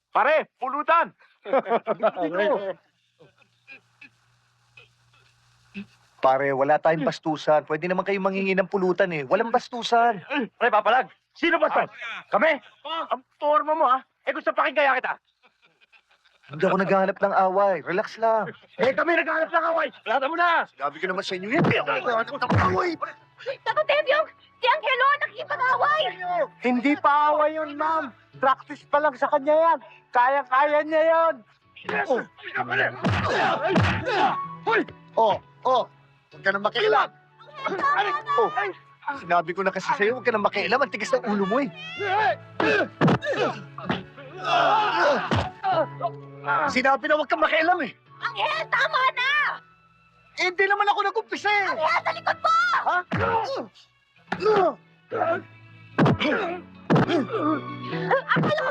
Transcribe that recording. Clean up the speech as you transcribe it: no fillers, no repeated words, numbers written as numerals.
Pare, pulutan! Pare, wala tayong bastusan. Pwede naman kayo manghingi ng pulutan eh. Walang bastusan. Pare, papalag! Sino ba to? Kami? Ang forma mo, ha? Gusto pakinggan kita. Hindi ako naghahanap ng away. Relax lang. Kami naghahanap ng away! Wala mo na! Sabi ko naman sa inyo, hindi ako naghahanap ng away. Tato Tebyong! Si Angelo nakikipag-away! Hindi pa away yun, ma'am. Practice pa lang sa kanya yan. Kaya-kaya niya yan. Oh, huwag ka nang makialam. Oh, sinabi ko na kasi sa'yo, huwag ka nang makialam. Ang tigas ng ulo mo eh. Sinabi na huwag kang makialam eh. Angel, tama na! Hindi naman ako nag-umpisa eh. Angel, sa likod mo! Ha? Akala ko ba